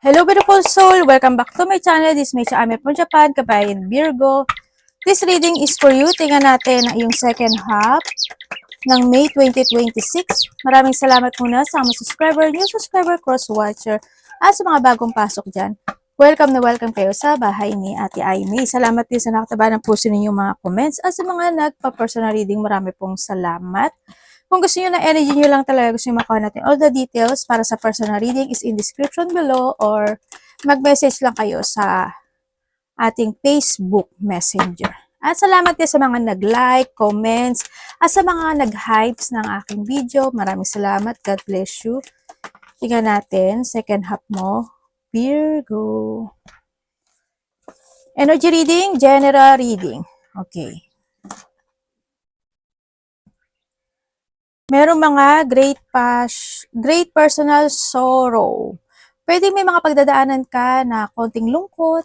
Hello beautiful soul! Welcome back to my channel. This is Mecha Ame from Japan, Kabayan Virgo. This reading is for you. Tingnan natin yung second half ng May 2026. Maraming salamat muna sa mga subscriber, new subscriber, cross-watcher, at sa mga bagong pasok dyan. Welcome na welcome kayo sa bahay ni Ate Aimee. Salamat din sa nakataba ng puso ninyong mga comments at sa mga nagpa-personal reading. Marami pong salamat. Kung gusto niyo ng energy niyo lang talaga, gusto niyo makuha natin all the details para sa personal reading is in description below or mag-message lang kayo sa ating Facebook Messenger. At salamat din sa mga nag-like, comments, at sa mga nag-hypes ng aking video. Maraming salamat. God bless you. Tingnan natin, second half mo, Virgo. Energy reading, general reading. Okay. Merong mga great personal sorrow. Pwede may mga pagdadaanan ka na konting lungkot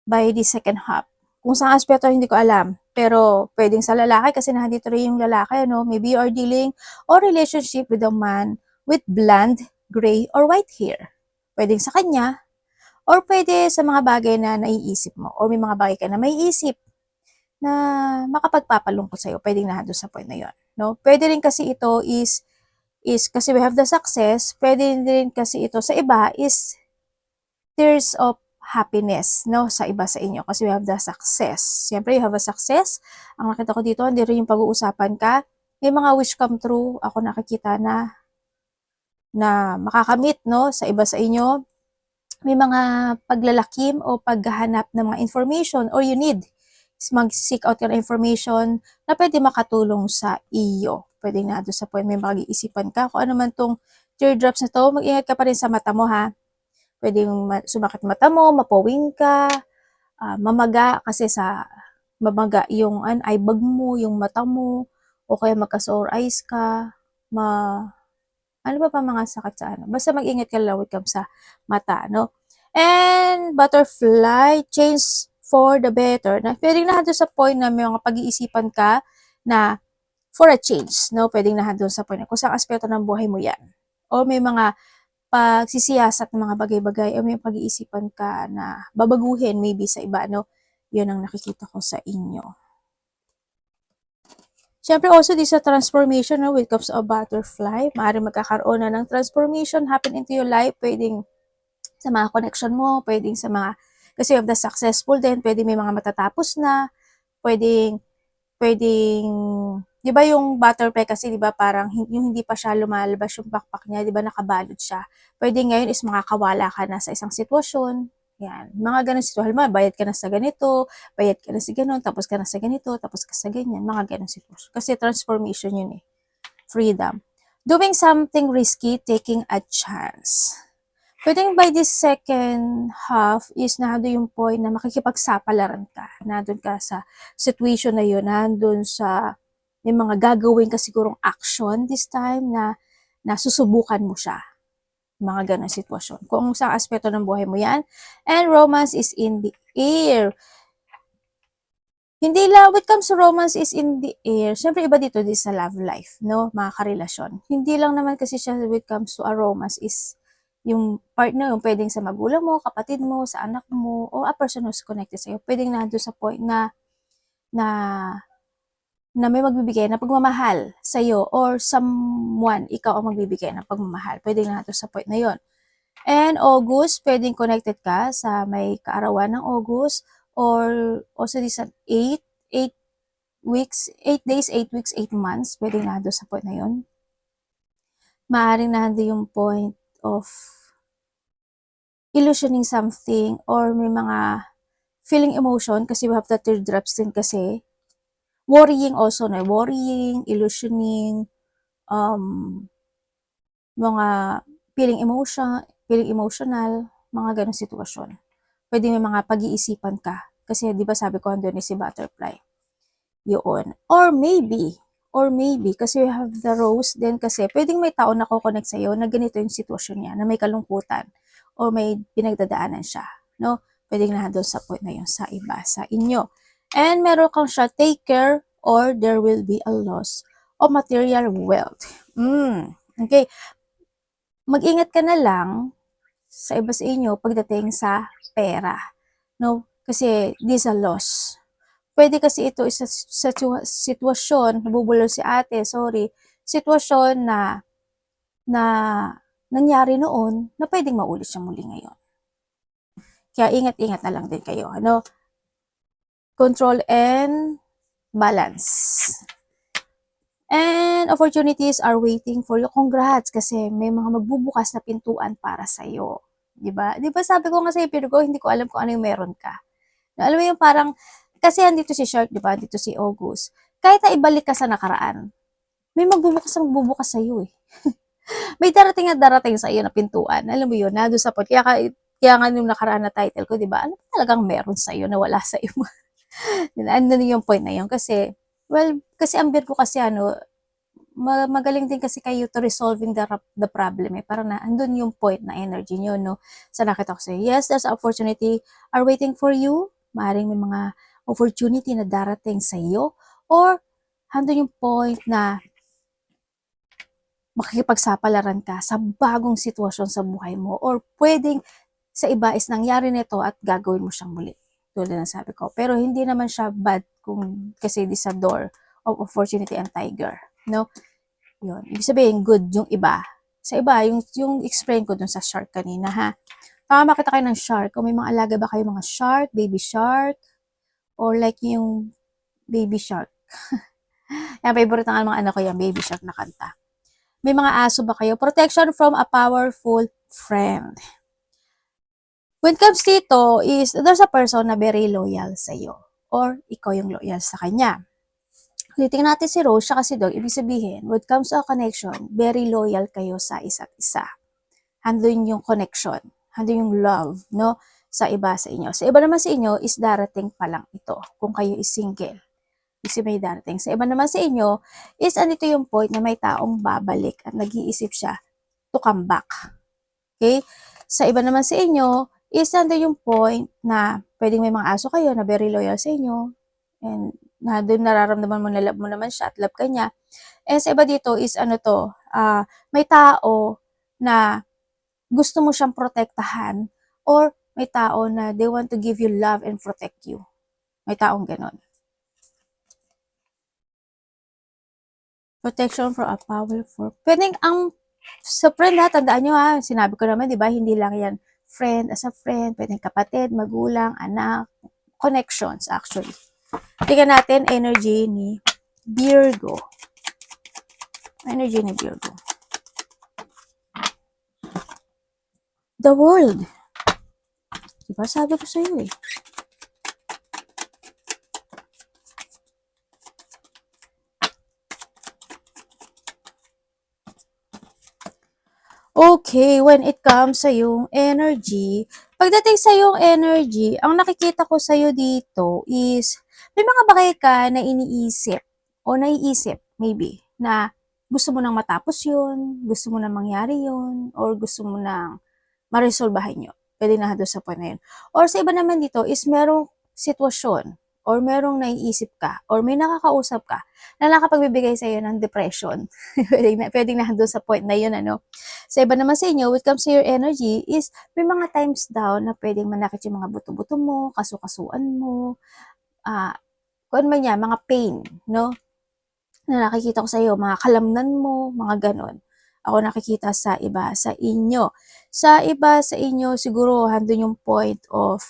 by the second half. Kung sa aspeto, hindi ko alam. Pero pwedeng sa lalaki kasi nandito rin yung lalaki, ano? Maybe you are dealing or relationship with a man with blonde, gray, or white hair. Pwedeng sa kanya or pwede sa mga bagay na naiisip mo or may mga bagay ka na maiisip na makapagpapalungkot sa'yo. Pwedeng na doon sa point na yun. No? Pwede rin kasi ito is kasi we have the success, pwede rin kasi ito sa iba is tears of happiness, no? Sa iba sa inyo kasi we have the success. Siyempre, you have a success. Ang nakita ko dito, hindi rin yung pag-uusapan ka. May mga wish come true. Ako nakikita na makakamit, no? Sa iba sa inyo. May mga paglalakim o paghahanap ng mga information or you need mag-seek out your information na pwede makatulong sa iyo. Pwede na doon sa point may mag-iisipan ka. Kung ano man tong teardrops na to, mag-ingat ka pa rin sa mata mo ha. Pwede sumakit mata mo, mapawing ka, mamaga kasi sa mamaga yung eye bag mo, yung mata mo, o kaya magka-sore eyes ka, ano ba mga sakit sa ano. Basta mag-ingat ka lang when it comes sa mata, no? And butterfly, change for the better. Na pwedeng doon sa point na may mga pag-iisipan ka na for a change, no? Pwedeng doon sa point na kung saan aspeto ng buhay mo yan. O may mga pagsisiyasat ng mga bagay-bagay o may pag-iisipan ka na babaguhin maybe sa iba, no? Yun ang nakikita ko sa inyo. Siyempre also this a transformation, no? When it comes to a butterfly, maaaring magkakaroon na ng transformation happen into your life, pwedeng sa mga connection mo, pwedeng sa mga, kasi of the successful din, pwedeng may mga matatapos na, pwedeng, di ba yung butterfly kasi, di ba parang yung hindi pa siya lumalabas yung backpack niya, di ba nakabalot siya. Pwedeng ngayon is makakawala ka na sa isang sitwasyon, yan, mga ganun sitwasyon, bayad ka na sa ganito, bayad ka na sa ganun, tapos ka na sa ganito, tapos ka sa ganyan, mga ganun sitwasyon. Kasi transformation yun eh, freedom. Doing something risky, taking a chance. Pwedeng by this second half is nandun yung point na makikipagsapalaran ka. Nandun ka sa situation na yun. Nandun sa may mga gagawin ka sigurong action this time na susubukan mo siya. Mga ganun sitwasyon. Kung sa aspeto ng buhay mo yan. And romance is in the air. Hindi lang, when it comes to romance is in the air. Siyempre iba dito, this sa love life, no? Mga karelasyon. Hindi lang naman kasi siya when it comes to a romance is yung partner, yung pwedeng sa magulang mo, kapatid mo, sa anak mo, o a person who's connected sa'yo. Pwedeng nandun sa point na may magbibigay ng pagmamahal sa'yo or someone, ikaw ang magbibigay ng pagmamahal. Pwedeng nandun sa point na yon. And August, pwedeng connected ka sa may kaarawan ng August or also this 8 weeks, 8 days, 8 weeks, 8 months. Pwedeng nandun sa point na yon. Maaaring nandun yung point of illusioning something or may mga feeling emotion kasi we have the teardrops din kasi. Worrying also na worrying, illusioning, mga feeling emotional, mga ganong sitwasyon. Pwede may mga pag-iisipan ka kasi di ba sabi ko andun ni si butterfly. Yun. Or maybe, kasi we have the rose din kasi pwedeng may tao na ko-connect sa'yo na ganito yung sitwasyon niya, na may kalungkutan o may pinagdadaanan siya, no? Pwedeng na doon sa point na yun sa iba, sa inyo. And meron kang siya, take care or there will be a loss of material wealth. Okay. Mag-ingat ka na lang sa iba sa inyo pagdating sa pera. No? Kasi this a loss. Pwede kasi ito isa sa sitwasyon, nabubulol si ate, sorry, sitwasyon na nangyari noon na pwedeng maulit siya muli ngayon. Kaya ingat-ingat na lang din kayo. Ano? Control and balance. And opportunities are waiting for you. Congrats kasi may mga magbubukas na pintuan para sa iyo. 'Di ba? 'Di ba sabi ko nga sa Virgo, hindi ko alam kung ano yung meron ka. Na, alam mo yung parang kasi andito si Shark, 'di ba? Dito si August. Kahit na ibalik ka sa nakaraan, may magbubukas sa iyo eh. May darating at darating sa iyo na pintuan. Alam mo yun, na doon sa point. Kaya nga yung nakaraan na title ko, 'di ba? Ano ba talagang meron sa iyo na wala sa iyo? Ano yung point na yun? Kasi, well, kasi ang Virgo kasi ano, magaling din kasi kayo to resolving the problem eh. Parang na, andun yung point na energy nyo, no? Sa nakita ko sa'yo, yes, there's opportunity are waiting for you. Maaaring may mga opportunity na darating sa iyo. Or, andun yung point na makikipagsapalaran ka sa bagong sitwasyon sa buhay mo. Or, pwedeng sa iba is nangyari nito at gagawin mo siyang muli. Tulad ng sabi ko. Pero hindi naman siya bad kung kasi this a door of opportunity and tiger. No? Yun. Ibig sabihin, good yung iba. Sa iba, yung explain ko dun sa shark kanina, ha? Baka makita kayo ng shark. Kung may mga alaga ba kayo mga shark, baby shark, or like yung baby shark. Yan, favorite ng mga anak ko yung baby shark na kanta. May mga aso ba kayo? Protection from a powerful friend. When it comes dito, is there's a person na very loyal sa iyo. Or ikaw yung loyal sa kanya. Titingnan natin si Rose, siya kasi dog, ibig sabihin, when it comes to a connection, very loyal kayo sa isa't isa. Handun yung connection, handun yung love, no? Sa iba sa inyo. Sa iba naman sa inyo is darating pa lang ito, kung kayo is single. Kasi may darating. Sa iba naman sa inyo is andito yung point na may taong babalik at nag-iisip siya to come back. Okay? Sa iba naman sa inyo is andito yung point na pwedeng may mga aso kayo na very loyal sa inyo and na doon nararamdaman mo na love mo naman siya at love ka niya. And sa iba dito is ano to, may tao na gusto mo siyang protektahan or may tao na they want to give you love and protect you. May taong ganon. Protection from a powerful. Pwedeng ang sa friend ha, tandaan nyo ha, sinabi ko naman, di ba, hindi lang yan friend as a friend, pwedeng kapatid, magulang, anak, connections actually. Tingnan natin energy ni Virgo. Energy ni Virgo. The world. Diba sabi ko sa'yo eh. Okay, when it comes sa yung energy, pagdating sa yung energy, ang nakikita ko sa'yo dito is, may mga bagay ka na iniisip, o naiisip, maybe, na gusto mo nang matapos yun, gusto mo nang mangyari yun, or gusto mo nang maresolbahin yun. Pwede na doon sa point na yun. Or sa iba naman dito is merong sitwasyon, or merong naiisip ka, or may nakakausap ka, na nakapagbibigay sa iyo ng depression. pwedeng na doon sa point na yun, ano. Sa iba naman sa inyo, when it comes to your energy, is may mga times daw na pwedeng manakit yung mga buto-buto mo, kasukasuan mo, kung man yan, mga pain, no? Na nakikita ko sa iyo, mga kalamnan mo, mga ganon. Ako nakikita sa iba sa inyo. Sa iba sa inyo, siguro handun yung point of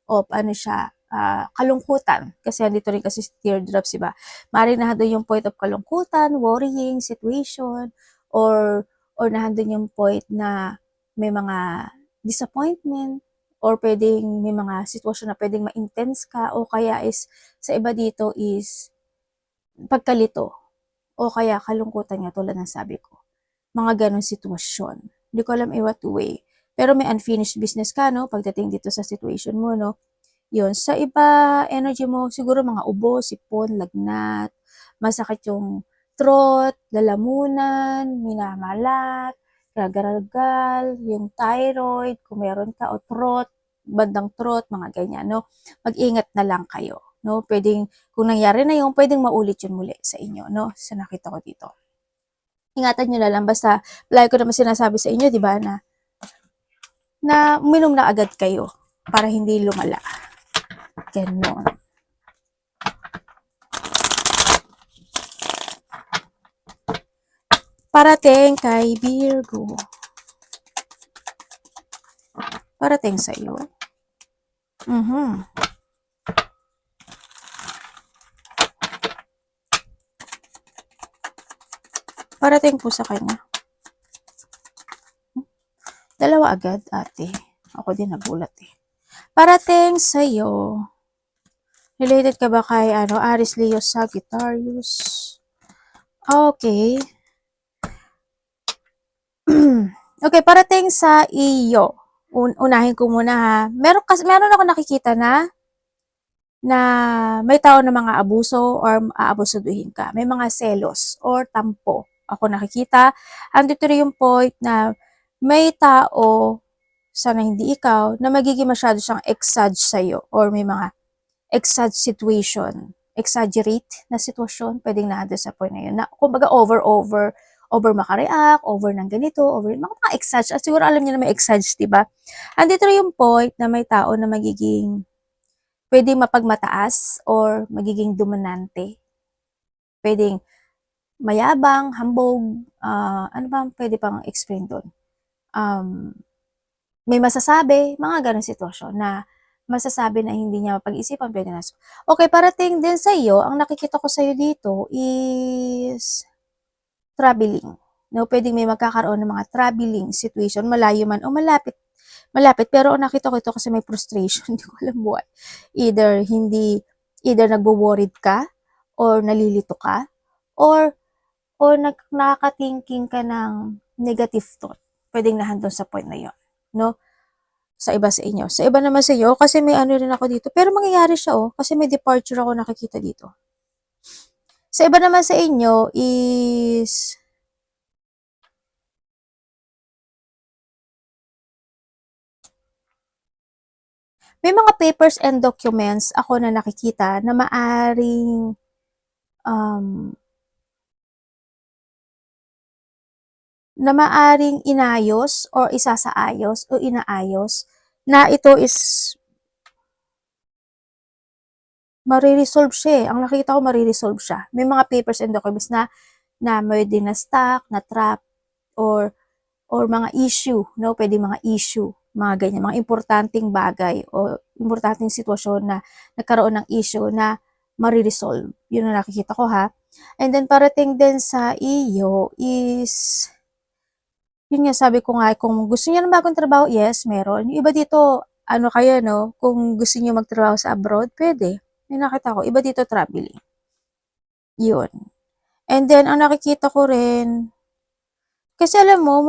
ano siya, kalungkutan. Kasi andito rin kasi teardrops, diba? Maaaring nahandun yung point of kalungkutan, worrying, situation, or nahandun yung point na may mga disappointment, or pwedeng may mga sitwasyon na pwedeng ma-intense ka, o kaya is, sa iba dito is, pagkalito, o kaya kalungkutan nga tulad ng sabi ko. Mga ganong sitwasyon. Hindi ko alam in what way. Pero may unfinished business ka, no? Pagdating dito sa situation mo, no? Yun. Sa iba, energy mo, siguro mga ubo, sipon, lagnat, masakit yung throat, lalamunan, minamalat, gagaragal, yung thyroid, kung meron ka, o throat, bandang throat, mga ganyan, no? Mag-ingat na lang kayo, no? Pwedeng, kung nangyari na yun, pwedeng maulit yun muli sa inyo, no? Sa nakita ko dito. Ingatan nyo na lang, basta, lagi ko naman sinasabi sa inyo, di ba, na na uminom na agad kayo para hindi lumala. Ganon. Parating kay Virgo. Parating sa iyo. Parating po sa kanya. Dalawa agad, ate. Ako din nagulat eh. Parating sa iyo. Related ka ba kay Aries, Leo, Sagittarius? Okay. Okay, parating sa iyo. Unahin ko muna ha. Meron ako nakikita na may tao na mga abuso or aabusuduhin ka. May mga selos or tampo. Ako nakikita. Andito rin yung point na may tao, sana hindi ikaw, na magiging masyado siyang exage sa'yo or may mga exage situation. Exaggerate na sitwasyon, pwedeng nandun sa point na yun. Na, kumbaga over makareact, over ng ganito, over mga exage. At siguro alam niyo na may exage, diba? Andito rin yung point na may tao na magiging pwedeng mapagmataas or magiging dominante. Pwedeng mayabang, hambog, ano ba pwede pang explain doon? May masasabi, mga ganong sitwasyon na masasabi na hindi niya mapag-isipan, pwede na. Okay, parating din sa iyo, ang nakikita ko sa iyo dito is traveling. No, pwedeng may magkakaroon ng mga traveling situation, malayo man o malapit, pero nakita ko ito kasi may frustration, hindi ko alam buhay. Either nagwo-worried ka, or nalilito ka, or nakaka-thinking ka ng negative thought. Pwedeng nahandon sa point na yon, no? Sa iba sa inyo. Sa iba naman sa iyo, kasi may ano rin ako dito, pero mangyayari siya kasi may departure ako nakikita dito. Sa iba naman sa inyo is may mga papers and documents ako na nakikita na maaring inayos or isasaayos o inaayos na ito is mariresolve siya. Ang nakita ko mariresolve siya. May mga papers and documents na may din na stuck, na trap, or mga issue, no? Pwede mga issue, mga ganyan, mga importanteng bagay o importanteng sitwasyon na nagkaroon ng issue na mariresolve. Yun ang nakikita ko ha. And then parating din sa iyo is yun nga, sabi ko nga, kung gusto niyo ng bagong trabaho, yes, meron. Yung iba dito, kayo, no? Kung gusto niyo magtrabaho sa abroad, pwede. May nakita ko, iba dito traveling. Yun. And then, ang nakikita ko rin, kasi alam mo,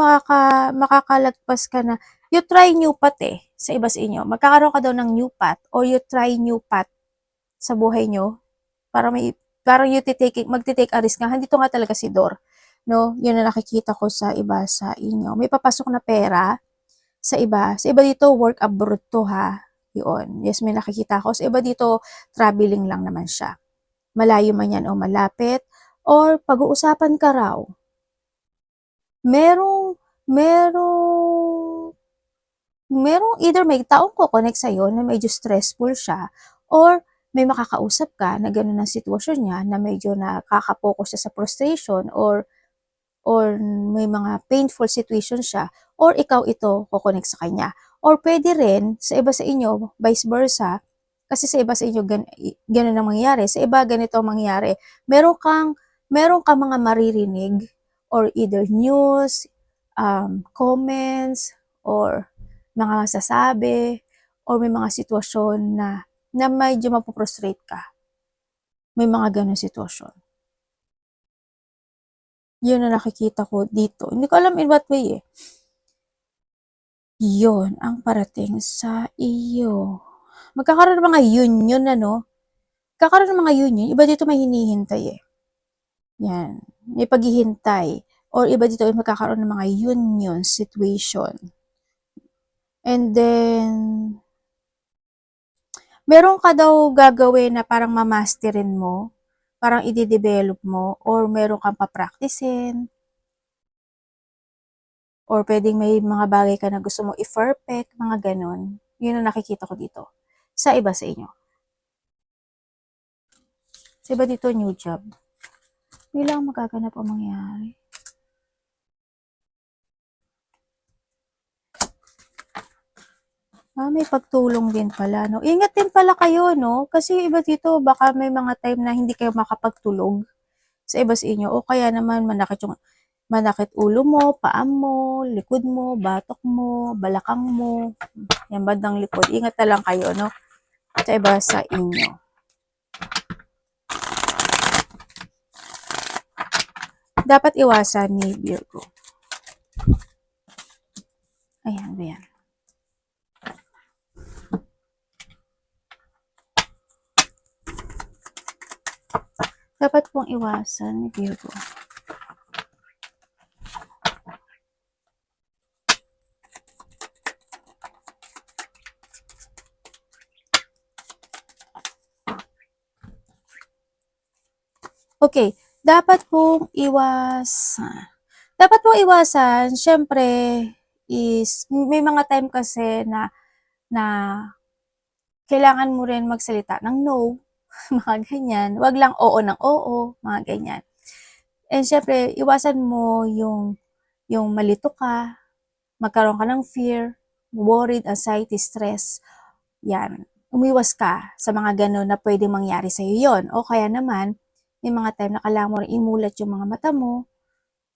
makakalagpas ka na, you try new path sa iba sa inyo. Magkakaroon ka daw ng new path, or you try new path sa buhay nyo, parang magte-take a risk nga. Dito nga talaga si Dor. No? Yun na nakikita ko sa iba sa inyo. May papasok na pera sa iba. Sa iba dito, work abroad to ha. Yun. Yes, may nakikita ko. Sa iba dito, traveling lang naman siya. Malayo man yan o malapit. Or pag-uusapan ka raw. Merong either may taong ko-connect sa'yo na medyo stressful siya, or may makakausap ka na gano'n ang sitwasyon niya na medyo nakaka-focus siya sa frustration or may mga painful situation siya, or ikaw ito ko-connect sa kanya. Or pwede rin sa iba sa inyo, vice versa, kasi sa iba sa inyo ganun ang mangyayari, sa iba ganito ang mangyayari. Meron kang mga maririnig or either news, comments, or mga masasabi, or may mga sitwasyon na medyo mapoprostrate ka. May mga ganun sitwasyon. Yun na nakikita ko dito. Hindi ko alam in what way Yun ang parating sa iyo. Magkakaroon ng mga union Kakaroon ng mga union. Iba dito may hinihintay Yan. May paghihintay. Or iba dito ay magkakaroon ng mga union situation. And then, meron ka daw gagawin na parang mamasterin mo, parang i-develop mo, or meron kang papracticein, Or pwedeng may mga bagay ka na gusto mo i-perfect, mga ganun. Yun ang nakikita ko dito. Sa iba sa inyo. Sa iba dito, new job. Bilang magaganap ang mangyari. May pagtulong din pala, no? Ingat din pala kayo, no? Kasi iba dito, baka may mga time na hindi kayo makapagtulog sa iba sa inyo. O kaya naman manakit ulo mo, paa mo, likod mo, batok mo, balakang mo, yan bandang likod. Ingat na lang kayo, no? Sa iba sa inyo. Dapat iwasan ni Virgo. Ayan, ayan. Dapat pong iwasan ni Virgo. Okay, dapat pong iwasan, syempre, is, may mga time kasi na kailangan mo rin magsalita ng no, mga ganyan. Wag lang oo ng oo, mga ganyan. And syempre, iwasan mo yung malito ka, magkaroon ka ng fear, worried, anxiety, stress. Yan. Umiwas ka sa mga gano'n na pwedeng mangyari sa'yo yon. O kaya naman, may mga time na kailangan mo rin imulat yung mga mata mo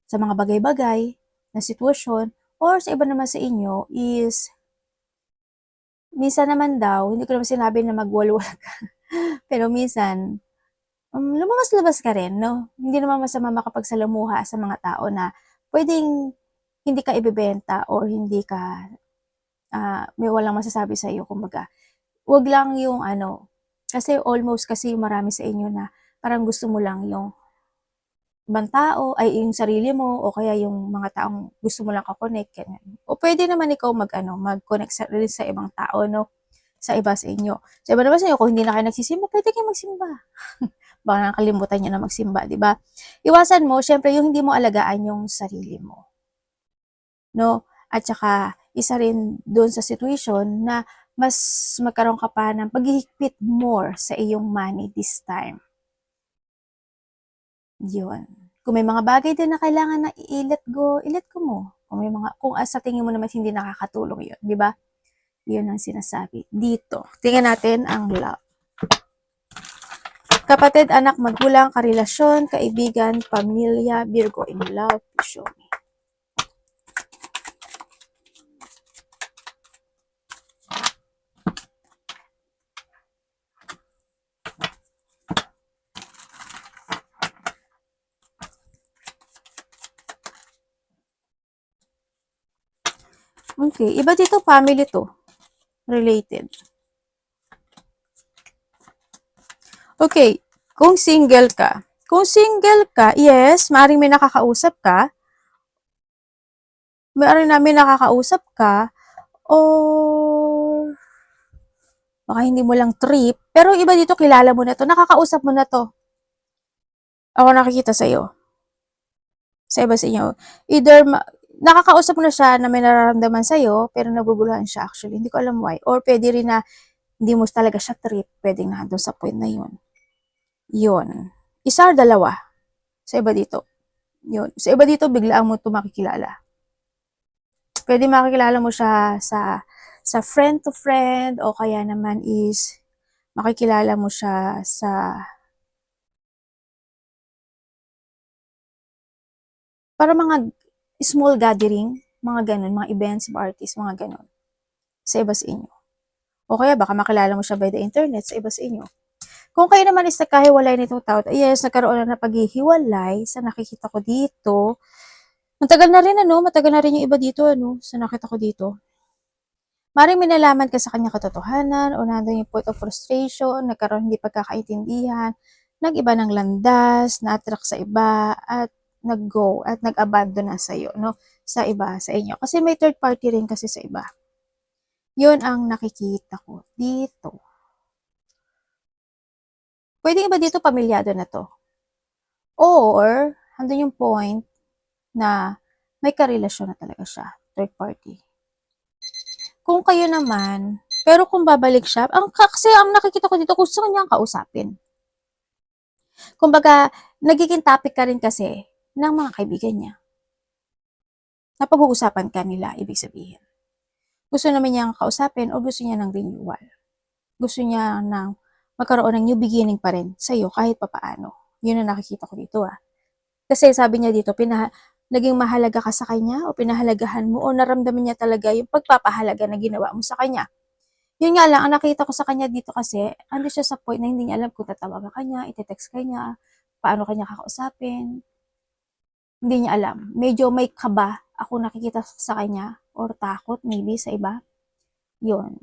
sa mga bagay-bagay na sitwasyon. Or sa iba naman sa inyo is, minsan naman daw, hindi ko naman sinabi na magwalwal ka. Pero minsan, lumabas-labas ka rin, no? Hindi naman masama makapagsalamuha sa mga tao na pwedeng hindi ka ibebenta or hindi ka, may walang masasabi sa iyo, kumbaga. Wag lang yung kasi almost kasi marami sa inyo na parang gusto mo lang yung ibang tao, ay yung sarili mo, o kaya yung mga taong gusto mo lang ka-connect, ganyan. O pwede naman ikaw mag-connect rin sa ibang tao, no? Sa iba sa inyo. Sa iba naman sa inyo, kung hindi na kayo nagsisimba, pwede kayo magsimba. Baka nakalimutan nyo na magsimba, di ba? Iwasan mo, syempre, yung hindi mo alagaan yung sarili mo. No? At saka, isa rin doon sa situation na mas magkaroon ka pa ng paghihigpit more sa iyong money this time. Yun. Kung may mga bagay din na kailangan na i-let go mo. Kung sa tingin mo naman hindi nakakatulong yun, di ba? Yun ang sinasabi. Dito, tingnan natin ang love. Kapatid, anak, magulang, karelasyon, kaibigan, pamilya, Virgo in love, show me. Okay, iba dito family to. Related. Okay, kung single ka. Kung single ka, yes, maaaring may nakakausap ka. Maaaring namin nakakausap ka. Or baka hindi mo lang trip. Pero iba dito, kilala mo na to. Nakakausap mo na to. Ako nakikita sa'yo. Sa iba sa inyo. Either nakakausap mo na siya na may nararamdaman sa'yo, pero naguguluhan siya actually. Hindi ko alam why. Or pwede rin na hindi mo talaga siya trip. Pwedeng nandun sa point na yun. Yun. Isa or dalawa. Sa iba dito. Yun. Sa iba dito, biglaan mo ito makikilala. Pwede makikilala mo siya sa friend to friend, o kaya naman is makikilala mo siya sa para mga small gathering, mga ganun, mga events, parties, mga ganun. Sa iba sa inyo. O kaya baka makilala mo siya by the internet sa iba sa inyo. Kung kayo naman is nagkahiwalay nitong tao, yes, nagkaroon na paghihiwalay sa nakikita ko dito. Matagal na rin matagal na rin yung iba dito sa nakita ko dito. Maring may nalaman ka sa kanya katotohanan, o nandun yung point of frustration, nagkaroon hindi pagkakaintindihan, nag-iba ng landas, na-attract sa iba, at nag-go, at nag-abandon na sa'yo, sa iba, sa inyo. Kasi may third party rin kasi sa iba. Yun ang nakikita ko dito. Pwede ba dito pamilyado na to? Or, andun yung point na may karelasyon na talaga siya, third party. Kung kayo naman, pero kung babalik siya, kasi ang nakikita ko dito, gusto niya ang kausapin. Kumbaga, nagiging topic ka rin kasi ng mga kaibigan niya. Napag-uusapan ka nila, ibig sabihin. Gusto naman niya ang kausapin o gusto niya ng renewal. Gusto niya ng magkaroon ng new beginning pa rin sa'yo kahit papaano. Yun ang nakikita ko dito Kasi sabi niya dito, naging mahalaga ka sa kanya o pinahalagahan mo o naramdaman niya talaga yung pagpapahalaga na ginawa mo sa kanya. Yun nga lang, ang nakita ko sa kanya dito kasi, ando siya sa point na hindi niya alam kung tatawagan ka niya, ite-text ka niya, paano kanya kakausapin. Hindi niya alam. Medyo may kaba ako nakikita sa kanya or takot maybe sa iba. Yun.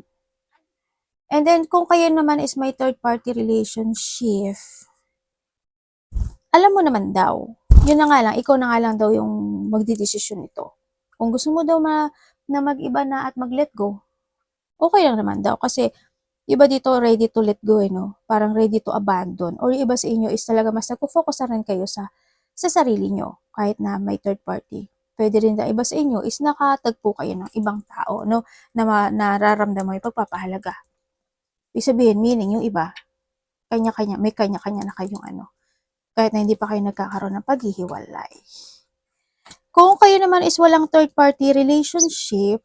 And then, kung kayo naman is may third party relationship, alam mo naman daw, yun na nga lang, ikaw na nga lang daw yung magdidesisyon nito. Kung gusto mo daw na mag-iba na at mag-let go, okay lang naman daw. Kasi, iba dito ready to let go, no? Parang ready to abandon. Or iba sa inyo is talaga mas nagpo-focus na rin kayo sa sarili nyo, kahit na may third party. Pwede rin na iba sa inyo is nakatagpo kayo ng ibang tao, no? Na nararamdaman mo yung pagpapahalaga. Ibig sabihin, meaning yung iba, may kanya-kanya na kayong kahit na hindi pa kayo nagkakaroon ng paghihiwalay. Kung kayo naman is walang third party relationship,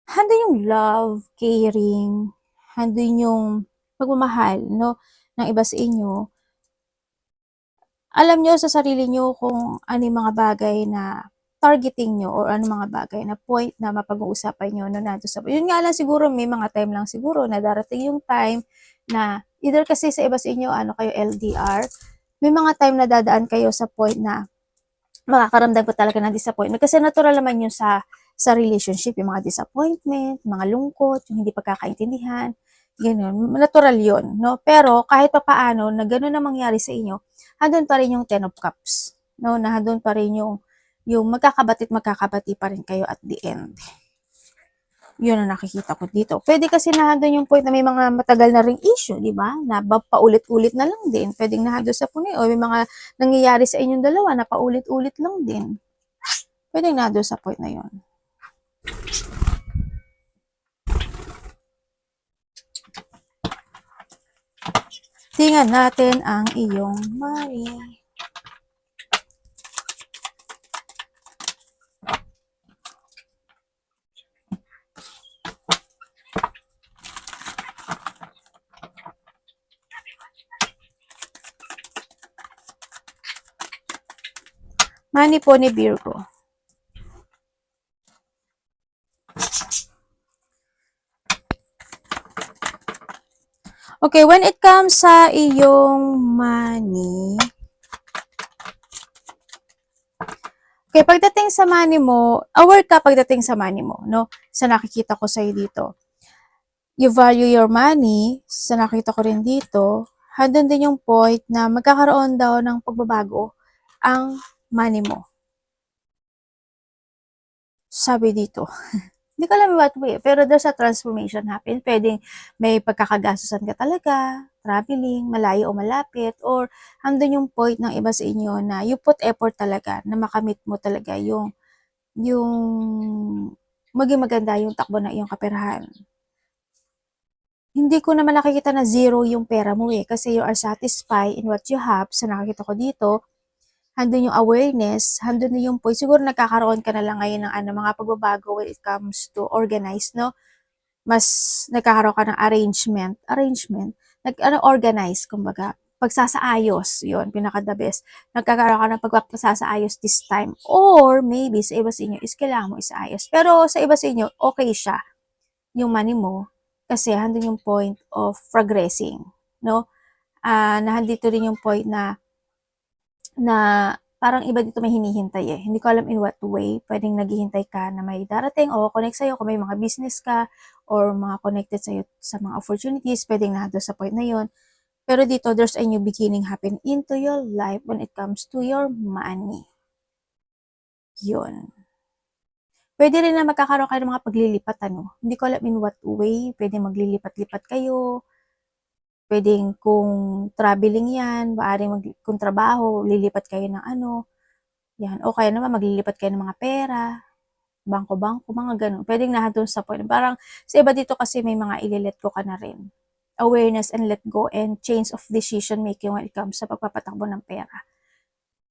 handun yung love, caring, handun yung pagmamahal, no, ng iba sa inyo. Alam nyo sa sarili nyo kung ano yung mga bagay na targeting nyo or ano mga bagay na point na mapag-uusapan nyo no, nato sa. Yun nga lang siguro, may mga time lang siguro na darating yung time na either kasi sa iba sa inyo, kayo LDR, may mga time na dadaan kayo sa point na makakaramdam ko talaga ng disappointment. Kasi natural naman yun sa relationship, yung mga disappointment, mga lungkot, yung hindi pagkakaintindihan, ganun. Natural yun, no? Pero kahit pa paano, na ganun na mangyari sa inyo, handun pa rin yung Ten of Cups, no? Na handun pa rin yung magkakabati pa rin kayo at the end. Yun ang nakikita ko dito. Pwede kasi nandun yung point na may mga matagal na ring issue, di ba? Na paulit-ulit na lang din. Pwedeng nandun sa punay o may mga nangyayari sa inyong dalawa na paulit-ulit lang din. Pwedeng nandun sa point na yun. Tingnan natin ang iyong money. Money po ni Virgo. Okay, when it comes sa iyong money, okay, pagdating sa money mo, aware ka pagdating sa money mo, no? Sa nakikita ko sa'yo dito. You value your money, sa nakita ko rin dito, handun din yung point na magkakaroon daw ng pagbabago ang money mo. Sabi dito. Hindi ko alam what way, pero there's a transformation happen. Pwedeng may pagkakagastusan ka talaga, traveling, malayo o malapit, or handun yung point ng iba sa inyo na you put effort talaga na makamit mo talaga yung maging maganda yung takbo na iyong kaperahan. Hindi ko naman nakikita na zero yung pera mo kasi you are satisfied in what you have. Sa nakikita ko dito, handun yung awareness, handun na yung point. Siguro nagkakaroon ka na lang ngayon ng mga pagbabago when it comes to organize, no? Mas nagkakaroon ka ng arrangement, organize, kumbaga, pagsasaayos, yun, pinaka-the best. Nagkakaroon ka ng pagsasaayos this time. Or, maybe, sa iba sa inyo, is kailangan mo isaayos. Pero, sa iba sa inyo, okay siya, yung money mo, kasi handun yung point of progressing, no? Nahandito rin yung point na parang iba dito may hinihintay Hindi ko alam in what way. Pwedeng naghihintay ka na may darating o connect sa'yo kung may mga business ka or mga connected sa'yo sa mga opportunities. Pwedeng nado sa point na yon. Pero dito, there's a new beginning happen into your life when it comes to your money. Yun. Pwede rin na magkakaroon kayo ng mga paglilipat, Hindi ko alam in what way. Pwede maglilipat-lipat kayo. Pwedeng kung traveling yan, kung trabaho, lilipat kayo ng Yan. O kaya naman maglilipat kayo ng mga pera, bangko-bangko, mga ganun. Pwedeng na doon sa point. Parang sa iba dito kasi may mga ililet go ka na rin. Awareness and let go and change of decision making when it comes sa pagpapatakbo ng pera.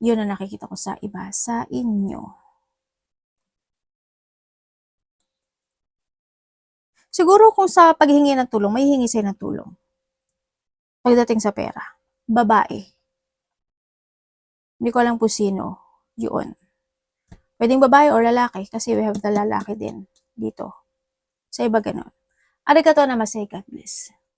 Yun ang nakikita ko sa iba sa inyo. Siguro kung sa paghingi ng tulong, may hingi sa'yo ng tulong. Pagdating sa pera. Babae. Hindi ko alam kung sino. Yun. Pwedeng babae or lalaki kasi we have the lalaki din dito. Sa iba ganun. Arigatou namaste, God bless.